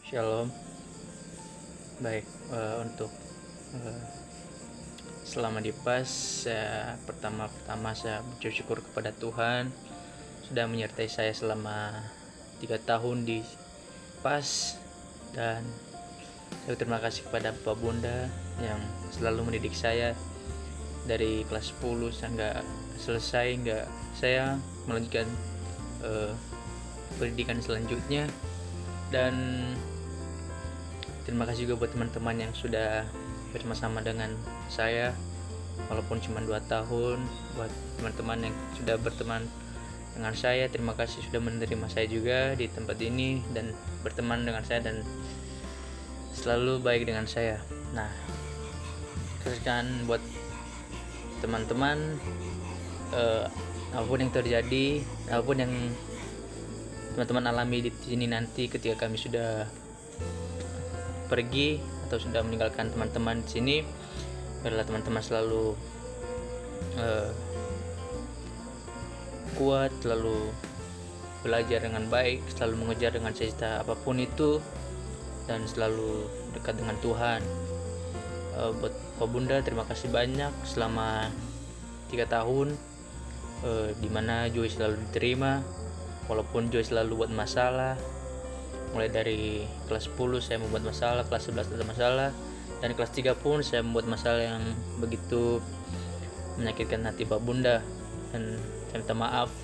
Shalom. Baik, untuk eh, selama di PAS, pertama-tama saya bersyukur kepada Tuhan sudah menyertai saya selama 3 tahun di PAS, dan saya terima kasih kepada Bapak Bunda yang selalu mendidik saya dari kelas 10 hingga selesai, hingga saya melanjutkan pendidikan selanjutnya. Dan terima kasih juga buat teman-teman yang sudah bersama-sama dengan saya walaupun cuma 2 tahun. Buat teman-teman yang sudah berteman dengan saya, terima kasih sudah menerima saya juga di tempat ini dan berteman dengan saya dan selalu baik dengan saya. Nah, teruskan buat teman-teman, apapun yang terjadi, apapun yang teman-teman alami di sini nanti ketika kami sudah pergi atau sudah meninggalkan teman-teman di sini, biarlah teman-teman selalu kuat, selalu belajar dengan baik, selalu mengejar dengan cita apapun itu, dan selalu dekat dengan Tuhan. Buat Pak Bunda, terima kasih banyak selama 3 tahun, dimana Joy selalu diterima walaupun Joy selalu buat masalah. Mulai dari kelas 10 saya membuat masalah, kelas 11 ada masalah, dan kelas 3 pun saya membuat masalah yang begitu menyakitkan hati Pak Bunda. Dan saya minta maaf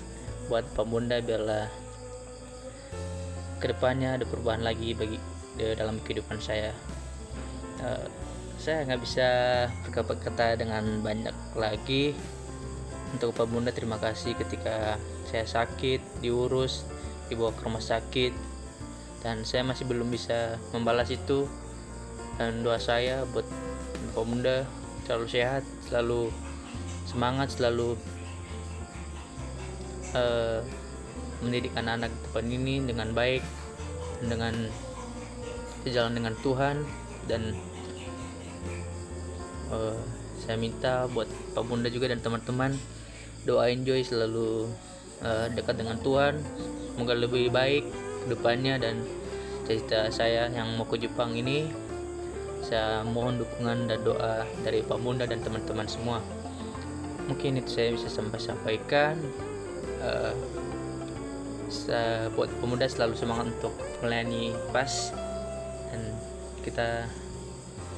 buat Pak Bunda, biarlah kedepannya ada perubahan lagi dalam kehidupan saya. Saya nggak bisa berkata-kata dengan banyak lagi. Untuk Pak Bunda, terima kasih ketika saya sakit, diurus, dibawa ke rumah sakit, dan saya masih belum bisa membalas itu. Dan doa saya buat Pak Bunda selalu sehat, selalu semangat, selalu mendidik anak-anak depan ini dengan baik, dengan sejalan dengan Tuhan. Dan saya minta buat Pak Bunda juga dan teman-teman, doain Joy selalu dekat dengan Tuhan, semoga lebih baik kedepannya. Dan cerita saya yang mau ke Jepang ini, saya mohon dukungan dan doa dari Pak Bunda dan teman-teman semua. Mungkin itu saya bisa sampaikan. Buat pemuda, selalu semangat untuk melayani PAS, dan kita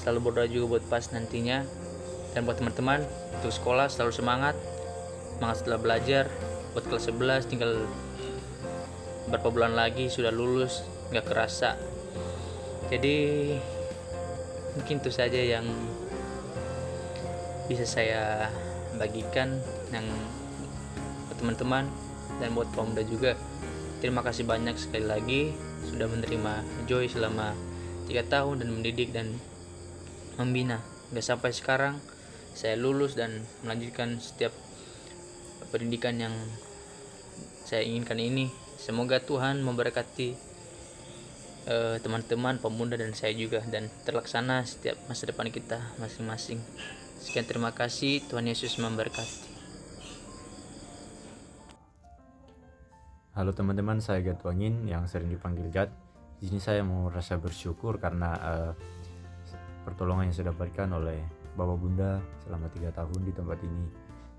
selalu berdoa juga buat PAS nantinya. Dan buat teman-teman untuk sekolah, selalu semangat setelah belajar. Buat kelas 11 tinggal berapa bulan lagi sudah lulus, nggak kerasa. Jadi mungkin itu saja yang bisa saya bagikan yang buat teman-teman. Dan buat pemuda juga, terima kasih banyak sekali lagi sudah menerima Joy selama 3 tahun dan mendidik dan membina hingga sampai sekarang saya lulus dan melanjutkan setiap pendidikan yang saya inginkan ini. Semoga Tuhan memberkati teman-teman pemuda dan saya juga, dan terlaksana setiap masa depan kita masing-masing. Sekian, terima kasih. Tuhan Yesus memberkati. Halo teman-teman, saya Gat Wangin yang sering dipanggil Gat. Di sini saya mau rasa bersyukur karena pertolongan yang sudah diberikan oleh Bapak Bunda selama 3 tahun di tempat ini.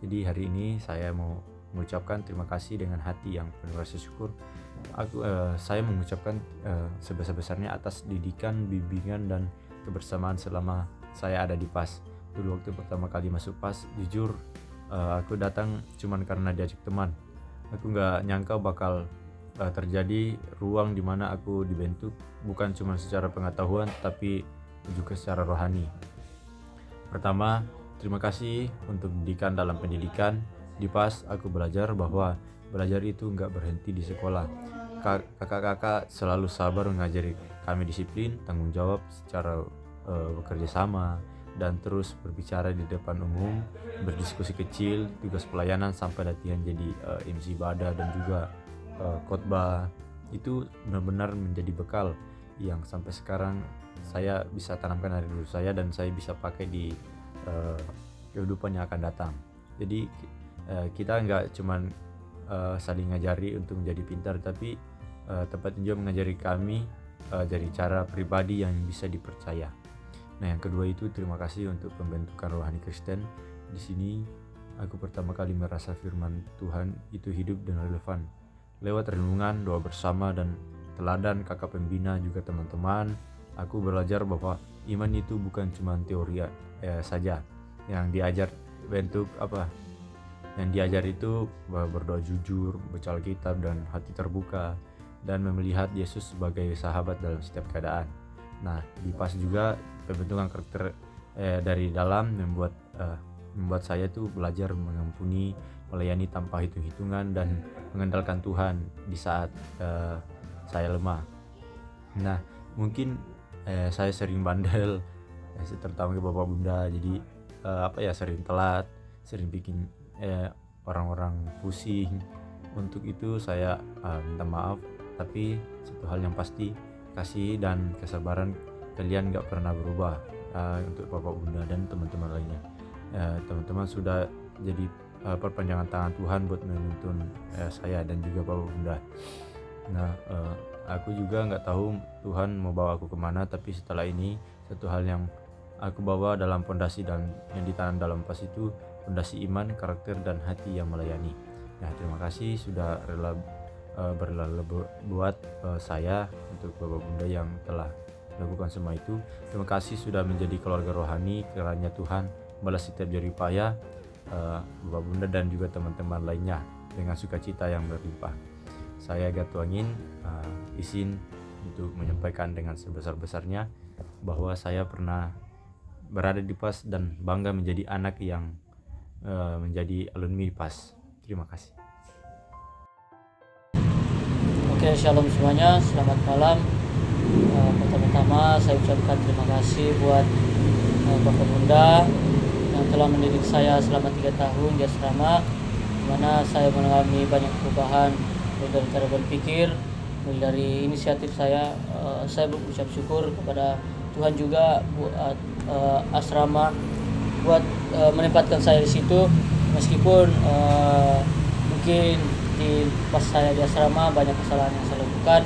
Jadi hari ini saya mau mengucapkan terima kasih dengan hati yang penuh rasa syukur. Saya mengucapkan sebesar-besarnya atas didikan, bimbingan, dan kebersamaan selama saya ada di PAS. Dulu waktu pertama kali masuk PAS, jujur aku datang cuman karena diajak teman. Aku nggak nyangka bakal terjadi ruang di mana aku dibentuk bukan cuma secara pengetahuan tapi juga secara rohani. Pertama, terima kasih untuk didikan dalam pendidikan. Di PAS aku belajar bahwa belajar itu nggak berhenti di sekolah. Kakak-kakak selalu sabar mengajari kami disiplin, tanggung jawab secara bekerja sama, dan terus berbicara di depan umum, berdiskusi kecil, tugas pelayanan sampai latihan jadi MC ibadah dan juga khotbah. Itu benar-benar menjadi bekal yang sampai sekarang saya bisa tanamkan dari dulu saya dan saya bisa pakai di kehidupan yang akan datang. Jadi kita nggak cuman saling ngajari untuk menjadi pintar, tapi tempat juga mengajari kami jadi cara pribadi yang bisa dipercaya. Nah, yang kedua itu terima kasih untuk pembentukan rohani Kristen. Di sini aku pertama kali merasa firman Tuhan itu hidup dan relevan. Lewat renungan, doa bersama, dan teladan kakak pembina juga teman-teman, aku belajar bahwa iman itu bukan cuma teori saja. Yang diajar yang diajar itu berdoa jujur, baca Alkitab dan hati terbuka, dan melihat Yesus sebagai sahabat dalam setiap keadaan. Nah, dipas juga pembentukan karakter dari dalam membuat saya tuh belajar mengampuni, melayani tanpa hitung-hitungan, dan mengandalkan Tuhan di saat saya lemah. Nah, mungkin saya sering bandel, terutama ke bapak bunda, jadi sering telat, sering bikin orang-orang pusing. Untuk itu saya minta maaf, tapi satu hal yang pasti, kasih dan kesabaran kalian gak pernah berubah untuk bapak bunda dan teman-teman lainnya. Teman-teman sudah jadi perpanjangan tangan Tuhan buat menuntun saya dan juga bapak bunda. Nah, aku juga gak tahu Tuhan mau bawa aku kemana, tapi setelah ini satu hal yang aku bawa dalam pondasi dan yang ditanam dalam pas itu pondasi iman, karakter, dan hati yang melayani. Nah, terima kasih sudah berlalu buat saya, untuk bapak bunda yang telah melakukan semua itu. Terima kasih sudah menjadi keluarga rohani. Kiranya Tuhan balas setiap jerih payah bapak bunda dan juga teman-teman lainnya dengan sukacita yang berlimpah. Saya Gatuangin izin untuk menyampaikan dengan sebesar-besarnya bahwa saya pernah berada di PAS dan bangga menjadi anak yang menjadi alumni PAS. Terima kasih. Oke, shalom semuanya, selamat malam. Pertama-tama saya ucapkan terima kasih buat Bapak Bunda yang telah mendidik saya selama 3 tahun di asrama, dimana saya mengalami banyak perubahan dari cara berpikir, dari inisiatif saya berucap syukur kepada Tuhan juga buat asrama, buat menempatkan saya di situ, meskipun mungkin pas saya di asrama banyak kesalahan yang saya lakukan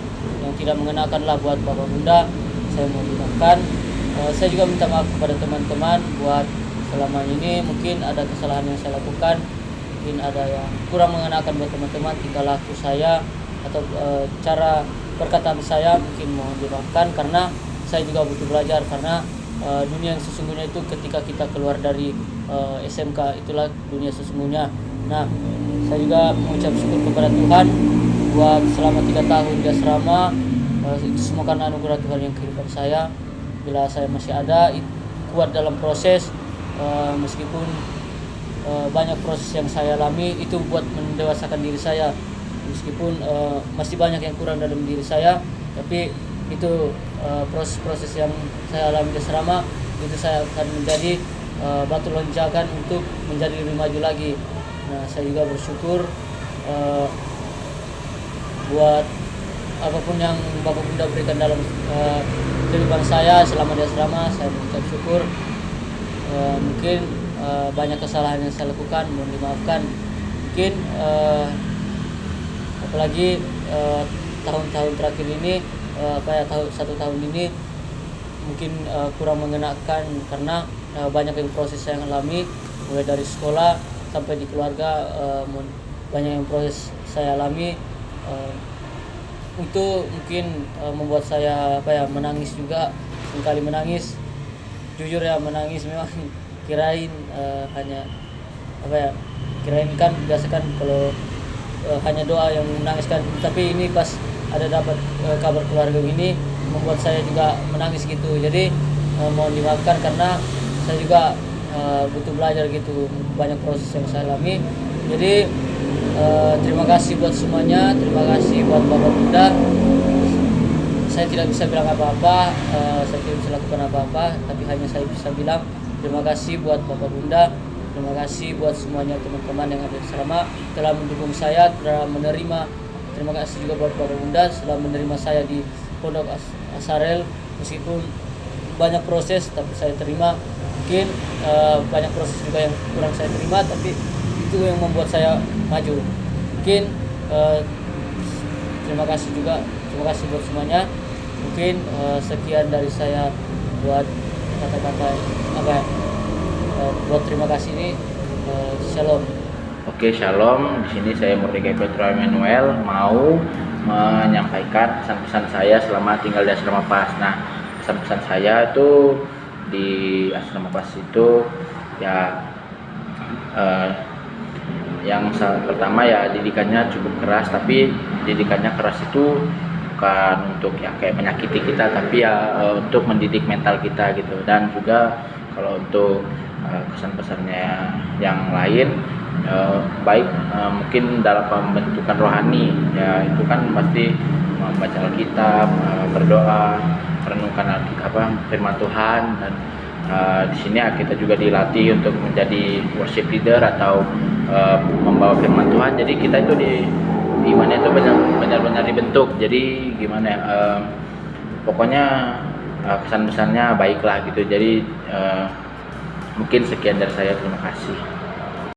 yang tidak mengenakanlah buat Bapak Bunda. Saya mau dimaafkan. Saya juga minta maaf kepada teman-teman buat selama ini mungkin ada kesalahan yang saya lakukan, mungkin ada yang kurang mengenakan buat teman-teman, tingkah laku saya atau cara perkataan saya mungkin mohon dimaafkan, karena saya juga butuh belajar, karena dunia yang sesungguhnya itu ketika kita keluar dari SMK, itulah dunia sesungguhnya. Nah, saya juga mengucap syukur kepada Tuhan buat selama 3 tahun di asrama. Itu semua karena anugerah Tuhan yang kehidupan saya. Bila saya masih ada, kuat dalam proses, meskipun banyak proses yang saya alami, itu buat mendewasakan diri saya. Meskipun masih banyak yang kurang dalam diri saya, tapi itu proses-proses yang saya alami di asrama, itu saya akan menjadi batu lonjakan untuk menjadi lebih maju lagi. Nah, saya juga bersyukur buat apapun yang Bapak Bunda berikan dalam kehidupan saya selama di asrama. Saya mengucap syukur. Mungkin banyak kesalahan yang saya lakukan, mohon dimaafkan. Mungkin apalagi tahun-tahun terakhir ini, 1 tahun ini mungkin kurang mengenakan, karena banyak yang proses saya alami, mulai dari sekolah sampai di keluarga, banyak yang proses saya alami. Itu mungkin membuat saya menangis juga, sekali menangis, jujur ya, menangis memang. Kirain hanya kirain kan biasakan kalau hanya doa yang menangiskan, tapi ini pas ada dapat kabar keluarga ini membuat saya juga menangis gitu. Jadi mohon dimaafkan, karena saya juga butuh belajar gitu, banyak proses yang saya alami. Jadi terima kasih buat semuanya, terima kasih buat Bapak Bunda. Saya tidak bisa bilang apa-apa, saya tidak bisa lakukan apa-apa, tapi hanya saya bisa bilang terima kasih buat Bapak Bunda, terima kasih buat semuanya teman-teman yang ada di asrama telah mendukung saya, telah menerima. Terima kasih juga buat Bapak Bunda telah menerima saya di Pondok Asarel, meskipun banyak proses tapi saya terima. Mungkin banyak proses juga yang kurang saya terima, tapi itu yang membuat saya maju. Mungkin terima kasih buat semuanya. Mungkin sekian dari saya buat kata-kata buat terima kasih ini. Shalom. Oke, shalom. Di sini saya Murdeka Petro Emmanuel mau menyampaikan pesan-pesan saya selama tinggal di Asrama Pas. Nah, pesan-pesan saya itu di Asrama Pas itu ya yang pertama ya didikannya cukup keras, tapi didikannya keras itu bukan untuk ya kayak menyakiti kita, tapi ya untuk mendidik mental kita gitu. Dan juga kalau untuk kesan-pesannya yang lain baik mungkin dalam pembentukan rohani ya, itu kan pasti membaca Alkitab, berdoa, merenungkan firman Tuhan. Dan di sini kita juga dilatih untuk menjadi worship leader atau membawa firman Tuhan. Jadi kita itu di imannya itu benar-benar dibentuk. Jadi gimana ya, pokoknya kesan-pesannya baiklah gitu. Jadi mungkin sekian dari saya, terima kasih.